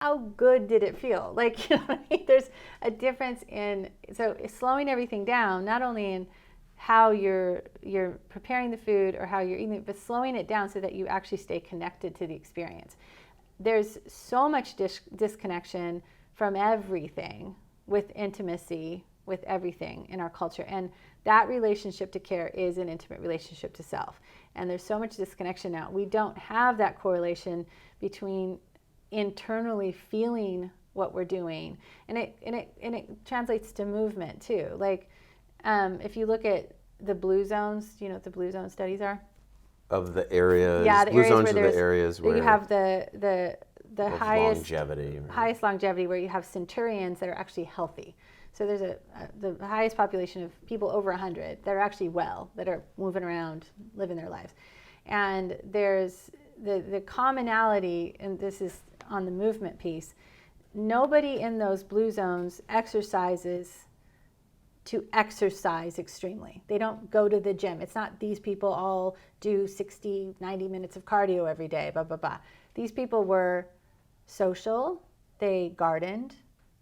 how good did it feel? Like, you know what I mean? There's a difference in, so slowing everything down, not only in how you're preparing the food or how you're eating it, but slowing it down so that you actually stay connected to the experience. There's so much disconnection from everything with intimacy, with everything in our culture. And that relationship to care is an intimate relationship to self. And there's so much disconnection now. We don't have that correlation between internally feeling what we're doing. And it translates to movement too. Like, if you look at the blue zones, do you know what the blue zone studies are? Of the areas, yeah, the blue areas zones where are the areas where you have the highest longevity, highest longevity, where you have centurions that are actually healthy. So there's the highest population of people over 100 that are actually well, that are moving around, living their lives. And there's the commonality, and this is on the movement piece. Nobody in those blue zones exercises to exercise extremely. They don't go to the gym. It's not these people all do 60, 90 minutes of cardio every day, blah, blah, blah. These people were social, they gardened,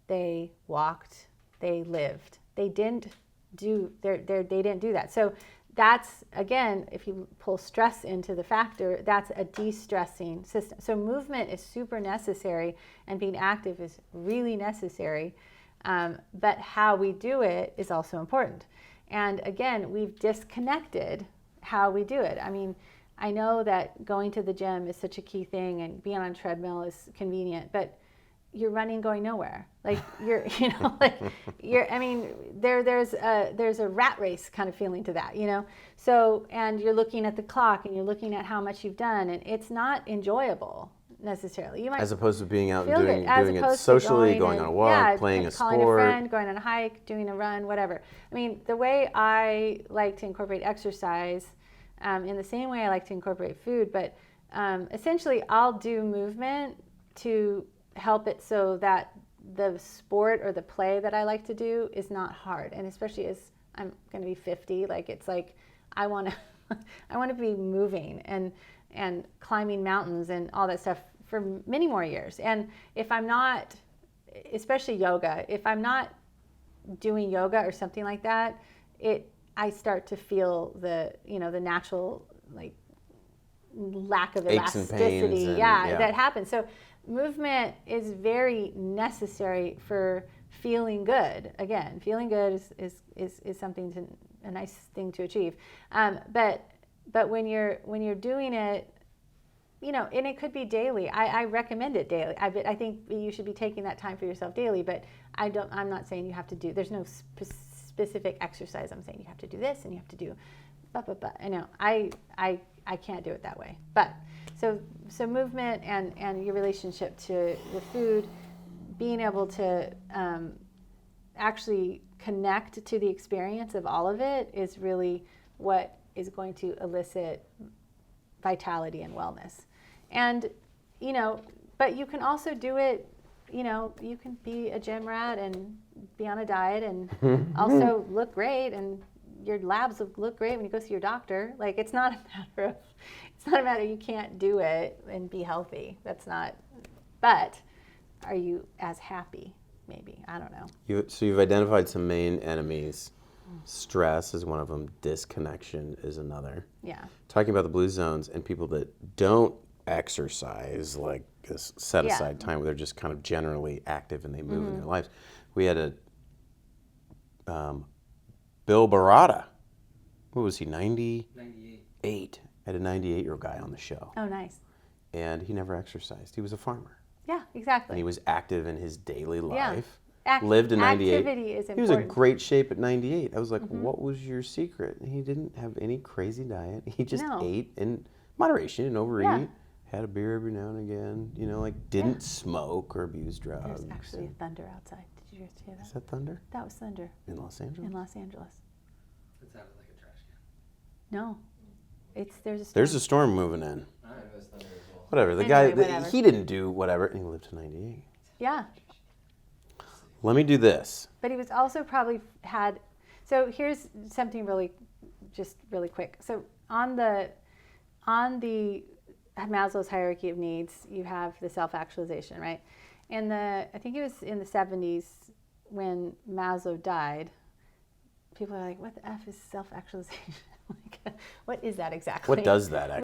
they walked, they lived. They didn't do they didn't do that. So that's, again, if you pull stress into the factor, that's a de-stressing system. So movement is super necessary, and being active is really necessary. But how we do it is also important. And again, we've disconnected how we do it. I mean, I know that going to the gym is such a key thing, and being on a treadmill is convenient, but you're running going nowhere. Like, you're, you know, like I mean, there's a rat race kind of feeling to that, you know? So, and you're looking at the clock and you're looking at how much you've done, and it's not enjoyable necessarily. You might, as opposed to being out and doing it opposed to socially, going on a walk, playing a calling sport, a friend, going on a hike, doing a run, whatever. I mean, the way I like to incorporate exercise, in the same way I like to incorporate food, but essentially I'll do movement to help it so that the sport or the play that I like to do is not hard. And especially as I'm going to be 50, like, it's like I want to be moving and climbing mountains and all that stuff for many more years. And if I'm not, especially yoga, if I'm not doing yoga or something like that, I start to feel the natural, like, lack of elasticity, that happens. So movement is very necessary for feeling good. Again, feeling good is something a nice thing to achieve. But when you're doing it, and it could be daily. I recommend it daily. I think you should be taking that time for yourself daily. But I'm not saying you have to do. There's no specific exercise. I'm saying you have to do this and you have to do. I know I can't do it that way. But so movement and your relationship to the food, being able to actually connect to the experience of all of it is really what is going to elicit vitality and wellness. And, but you can also do it, you can be a gym rat and be on a diet and also look great, and your labs look great when you go see your doctor. Like, it's not a matter you can't do it and be healthy. That's not, but are you as happy? Maybe, I don't know. So you've identified some main enemies. Stress is one of them. Disconnection is another. Yeah. Talking about the blue zones and people that don't exercise, like this set aside time where they're just kind of generally active and they move in their lives. We had a Bill Barada. What was he, 98? Had a 98-year-old guy on the show. Oh, nice. And he never exercised. He was a farmer. Yeah, exactly. And he was active in his daily life. Yeah. Lived to 98. Activity is important. He was in great shape at 98. I was like, what was your secret? And he didn't have any crazy diet. He just ate in moderation, didn't overeat. Had a beer every now and again. Didn't smoke or abuse drugs. There's actually thunder outside. Did you guys hear that? Is that thunder? That was thunder. In Los Angeles? In Los Angeles. It sounded like a trash can. No. There's a storm. There's a storm moving in. I know it was thunder as well. Whatever. The guy, he didn't do whatever, and he lived to 98. Yeah. Let me do this. But he was also probably had, so here's something really quick. So on the Maslow's hierarchy of needs, you have the self-actualization, right? And I think it was in the 70s when Maslow died. People are like, what the F is self-actualization? Like, what is that exactly? What does that actually